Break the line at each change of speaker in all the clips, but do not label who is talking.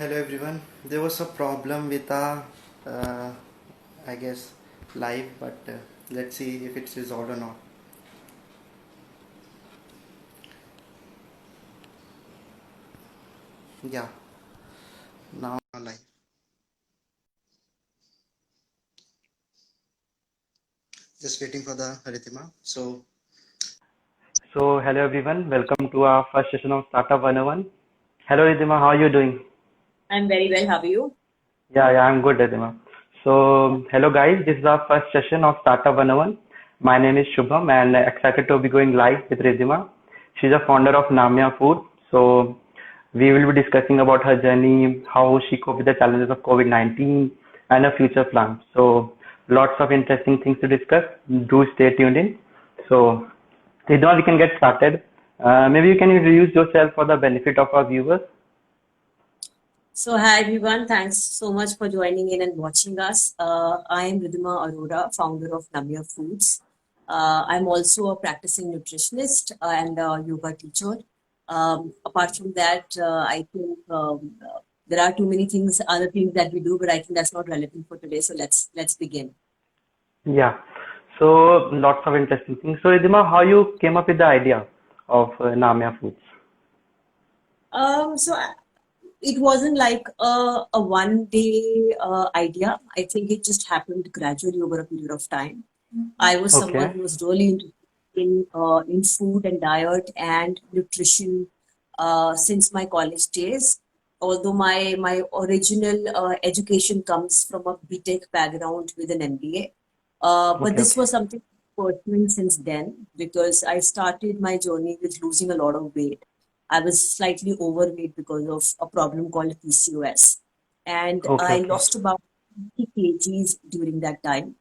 Hello everyone. There was a problem with our, uh, I guess, live, but let's see if it's resolved or not. Yeah, now live. Just waiting for the Haritima.
So, hello everyone, welcome to our first session of Startup 101. Hello Ridhima, how are you doing?
I'm very well. How are you?
Yeah, I'm good, Ridhima. So, hello guys, this is our first session of Startup 101. My name is Shubham and excited to be going live with Ridhima. She's a founder of Namya Food. So, we will be discussing about her journey, how she coped with the challenges of COVID-19 and her future plans. So, lots of interesting things to discuss. Do stay tuned in. So, Ridhima, we can get started. Maybe you can introduce yourself for the benefit of our viewers.
So, hi everyone. Thanks so much for joining in and watching us. I am Ridhima Arora, founder of Namya Foods. I'm also a practicing nutritionist and a yoga teacher. Apart from that, I think there are too many things, other things that we do, but I think that's not relevant for today. So let's begin.
Yeah. So lots of interesting things. So Ridhima, how you came up with the idea of Namya Foods?
So it wasn't like a one day idea. I think it just happened gradually over a period of time. I was someone
Okay.
who was really interested in food and diet and nutrition since my college days. Although my original education comes from a BTech background with an MBA, but
Okay.
this
Okay.
was something pursuing since then because I started my journey with losing a lot of weight. I was slightly overweight because of a problem called PCOS, and
Okay.
I
Okay.
lost about 50 kgs during that time.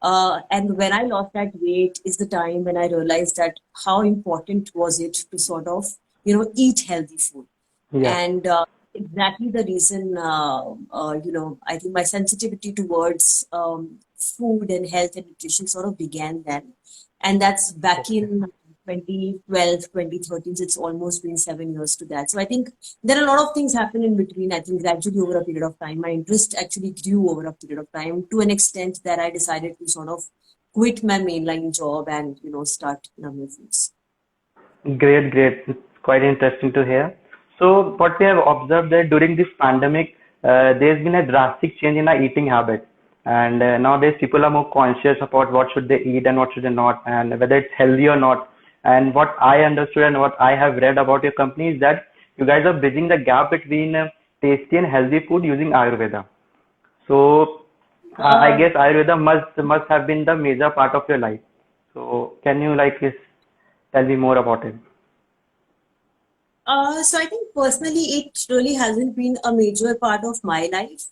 And when I lost that weight is the time when I realized that how important was it to sort of, eat healthy food.
Yeah.
And exactly the reason, I think my sensitivity towards food and health and nutrition sort of began then. And that's back
Okay.
in 2012, 2013. So it's almost been 7 years to that. So I think there are a lot of things happen in between. I think gradually over a period of time, my interest actually grew over a period of time to an extent that I decided to sort of quit my mainline job and, start Namya Foods.
Great. Great. It's quite interesting to hear. So what we have observed that during this pandemic, there's been a drastic change in our eating habit. And nowadays people are more conscious about what should they eat and what should they not, and whether it's healthy or not. And what I understood and what I have read about your company is that you guys are bridging the gap between tasty and healthy food using Ayurveda. So I
Uh,
guess Ayurveda must have been the major part of your life. So can you tell me more about it?
so I think personally, it really hasn't been a major part of my life.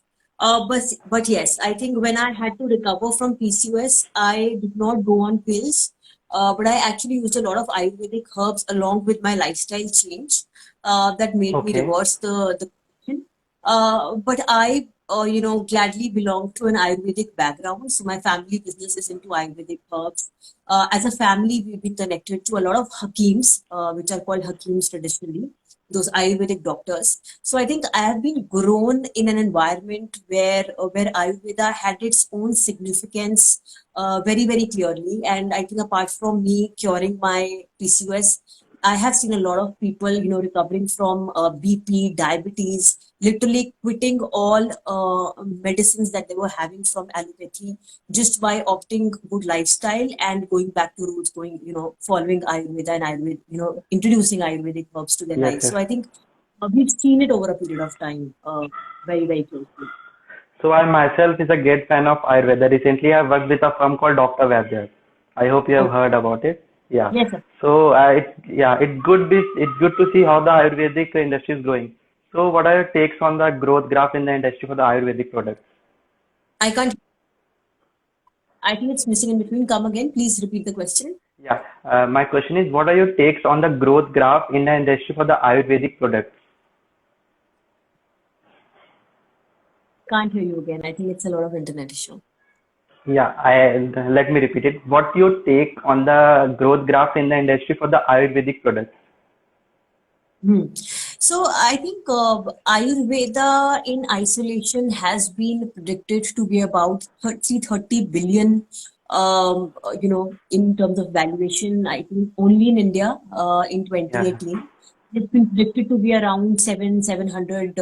But yes, I think when I had to recover from PCOS, I did not go on pills. But I actually used a lot of Ayurvedic herbs along with my lifestyle change that made me
Okay.
reverse the condition. But I, gladly belong to an Ayurvedic background. So my family business is into Ayurvedic herbs. As a family, we've been connected to a lot of Hakims, which are called Hakims traditionally, those Ayurvedic doctors. So I think I have been grown in an environment where Ayurveda had its own significance very very clearly. And I think apart from me curing my PCOS, I have seen a lot of people, recovering from BP, diabetes, literally quitting all medicines that they were having from allopathy just by opting good lifestyle and going back to roots, following Ayurveda and Ayurveda, introducing Ayurvedic herbs to their
Yes,
lives.
yes.
So I think we've seen it over a period of time, very, very closely.
So I myself is a great fan of Ayurveda. Recently, I worked with a firm called Dr. Vaidya. I hope you have
Okay.
heard about it. Yeah.
Yes, sir.
So it's good to see how the Ayurvedic industry is growing. So what are your takes on the growth graph in the industry for the Ayurvedic products?
I can't, I think it's missing in between. Come again. Please repeat the question.
Yeah. My question is, what are your takes on the growth graph in the industry for the Ayurvedic products?
Can't hear you again. I think it's a lot of internet issue.
Yeah, let me repeat it. What your take on the growth graph in the industry for the Ayurvedic products?
Hmm. So I think Ayurveda in isolation has been predicted to be about 30 billion, in terms of valuation. I think only in India, in
Yeah.
2018. It's been predicted to be around 700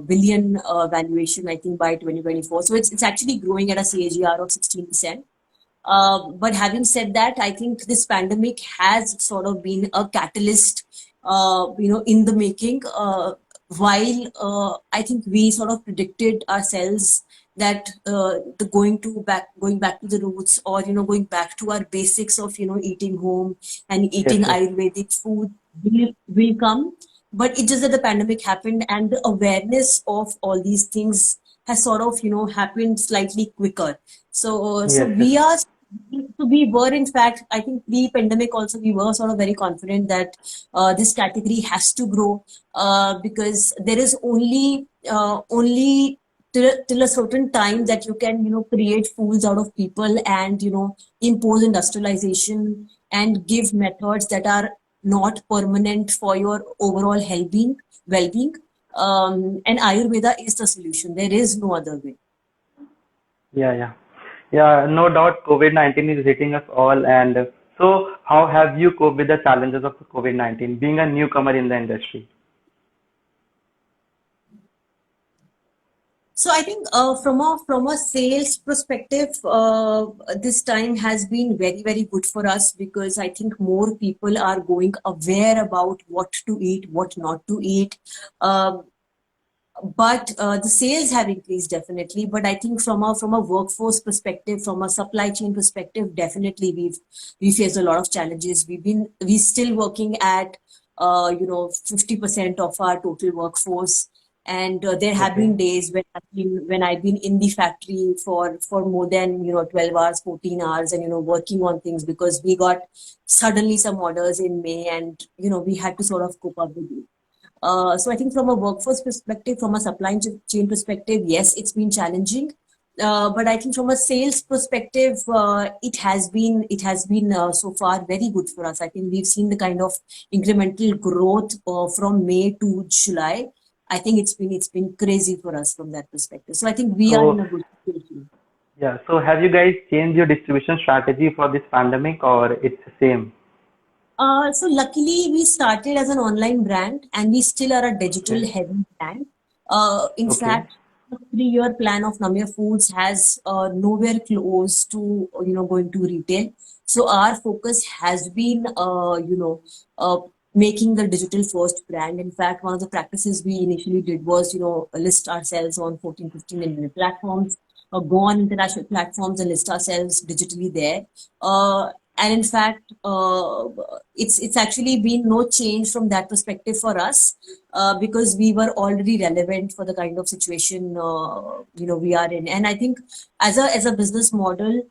billion valuation, I think, by 2024. So it's actually growing at a CAGR of 16%. But having said that, I think this pandemic has sort of been a catalyst, in the making. While I think we sort of predicted ourselves that the going back to the roots, or going back to our basics of eating home and
Yes,
eating
yes.
Ayurvedic food will come. But it's just that the pandemic happened, and the awareness of all these things has sort of happened slightly quicker. So
Yes, yes.
we were, in fact, I think pre-pandemic also, we were sort of very confident that this category has to grow, because there is only till a certain time that you can create foods out of people, and impose industrialization and give methods that are not permanent for your overall well-being. And Ayurveda is the solution. There is no other way.
Yeah, yeah. Yeah, no doubt COVID-19 is hitting us all. And so, how have you coped with the challenges of COVID-19, being a newcomer in the industry?
So I think from a sales perspective, this time has been very, very good for us, because I think more people are going aware about what to eat, what not to eat. Um, but the sales have increased, definitely. But I think from a workforce perspective, from a supply chain perspective, definitely we faced a lot of challenges. We still working at 50% of our total workforce, and there have
Okay.
been days when I've been in the factory for more than 12 hours, 14 hours, and working on things, because we got suddenly some orders in May, and we had to sort of cope up with it. So I think from a workforce perspective, from a supply chain perspective, yes, it's been challenging. But I think from a sales perspective, it has been so far very good for us. I think we've seen the kind of incremental growth from May to July. I think it's been crazy for us from that perspective. So I think we are in
So,
a good situation.
yeah. So, have you guys changed your distribution strategy for this pandemic, or it's the same?
So luckily, we started as an online brand, and we still are a digital
Okay.
heavy brand. In
Okay.
fact, the 3-year plan of Namya Foods has nowhere close to going to retail. So our focus has been making the digital first brand. In fact, one of the practices we initially did was list ourselves on 14, 15 Indian platforms, go on international platforms and list ourselves digitally there. And in fact, it's actually been no change from that perspective for us, because we were already relevant for the kind of situation we are in. And I think as a business model,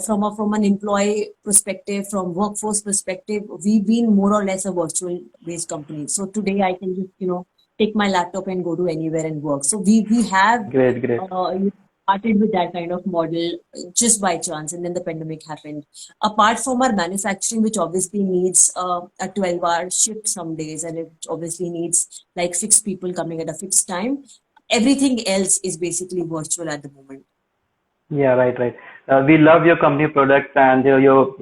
from an employee perspective, from workforce perspective, we've been more or less a virtual based company. So today I can just take my laptop and go to anywhere and work. So we have
Great, great.
started with that kind of model just by chance, and then the pandemic happened. Apart from our manufacturing, which obviously needs a 12-hour shift some days, and it obviously needs like fixed people coming at a fixed time, everything else is basically virtual at the moment.
Yeah, right, right. We love your company products and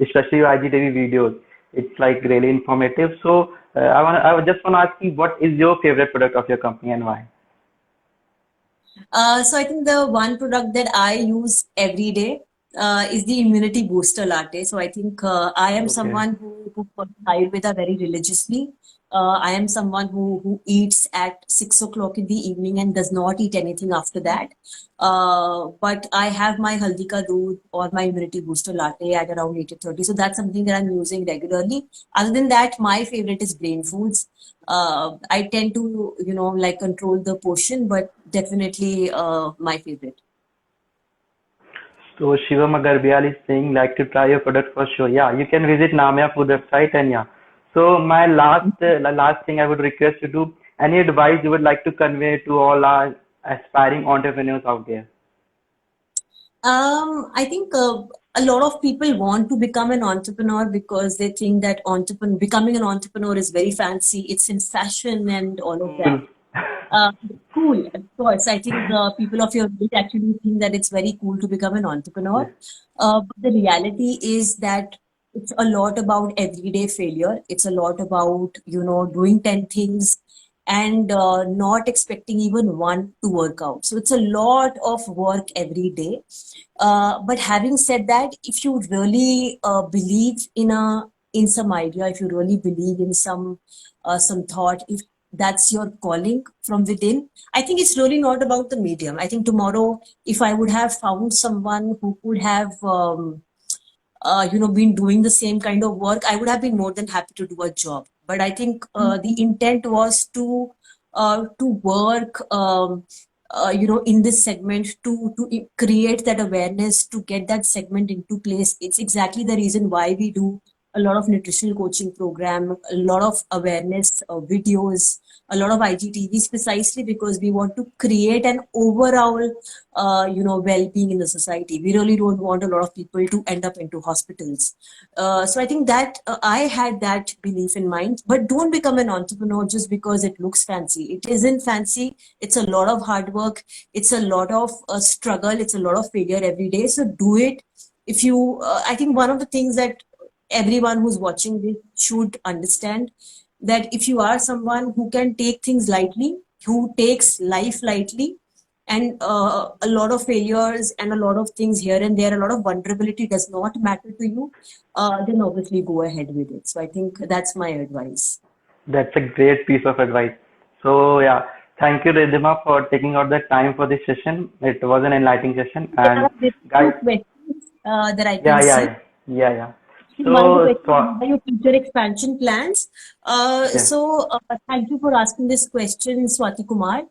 especially your IGTV videos. It's like really informative. So, I would just want to ask you, what is your favorite product of your company and why?
So I think the one product that I use every day is the immunity booster latte. So I think I am
Okay.
someone who follows Ayurveda very religiously. I am someone who eats at 6 o'clock in the evening and does not eat anything after that. But I have my haldi ka doodh or my immunity booster latte at around 8:30. So that's something that I'm using regularly. Other than that, my favorite is Brain Foods. I tend to, like control the portion, but definitely my favorite.
So Shivam Agarbial is saying like to try your product for sure. Yeah, you can visit Namya Food website and yeah. So my last thing I would request you to, any advice you would like to convey to all our aspiring entrepreneurs out there?
I think a lot of people want to become an entrepreneur because they think that becoming an entrepreneur is very fancy. It's in fashion and all of that.
Cool.
Uh, cool, of course. I think people of your age actually think that it's very cool to become an entrepreneur.
Yes.
But the reality is that it's a lot about everyday failure. It's a lot about, doing 10 things and not expecting even one to work out. So it's a lot of work every day. But having said that, if you really believe in some idea, if you really believe in some thought, if that's your calling from within, I think it's really not about the medium. I think tomorrow, if I would have found someone who could have been doing the same kind of work, I would have been more than happy to do a job. But I think the intent was to work, in this segment, to create that awareness, to get that segment into place. It's exactly the reason why we do a lot of nutritional coaching program, a lot of awareness videos, a lot of IGTVs, precisely because we want to create an overall well-being in the society. We really don't want a lot of people to end up into hospitals. So I think that I had that belief in mind. But don't become an entrepreneur just because it looks fancy. It isn't fancy. It's a lot of hard work. It's a lot of struggle. It's a lot of failure every day. So do it. If you, I think one of the things that everyone who's watching this should understand, that if you are someone who can take things lightly, who takes life lightly, and a lot of failures and a lot of things here and there, a lot of vulnerability does not matter to you, then obviously go ahead with it. So I think that's my advice.
That's a great piece of advice. So yeah, thank you, Ridhima, for taking out the time for this session. It was an enlightening session.
There
And
are
guys,
different questions that I can
yeah,
see.
yeah, yeah, yeah.
One of the
So,
questions, what are your future expansion plans?
yeah,
Thank you for asking this question, Swati Kumar.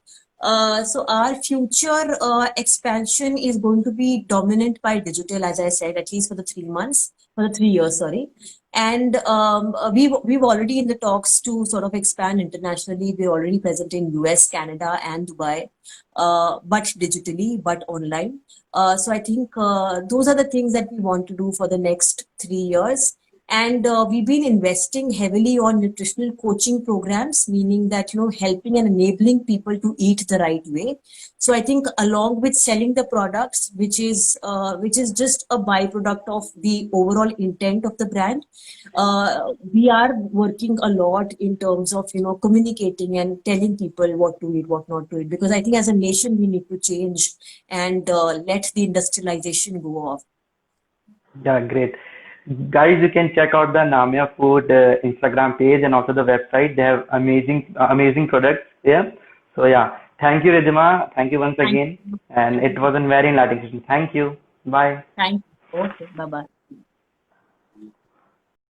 So our future expansion is going to be dominant by digital, as I said, at least for the 3 months, for the 3 years, sorry. And we've already in the talks to sort of expand internationally. We're already present in US, Canada, and Dubai, but digitally, but online. So I think those are the things that we want to do for the next 3 years. And we've been investing heavily on nutritional coaching programs, meaning that, helping and enabling people to eat the right way. So I think along with selling the products, which is just a byproduct of the overall intent of the brand, we are working a lot in terms of, communicating and telling people what to eat, what not to eat. Because I think as a nation, we need to change and let the industrialization go off.
yeah, great. Guys, you can check out the Namia Food Instagram page and also the website. They have amazing products there. So yeah, thank you, Ridhima. Thank you once
Thank
again.
you.
And it was a very enlightening session. Thank you. Bye.
Thank you. Okay, bye bye.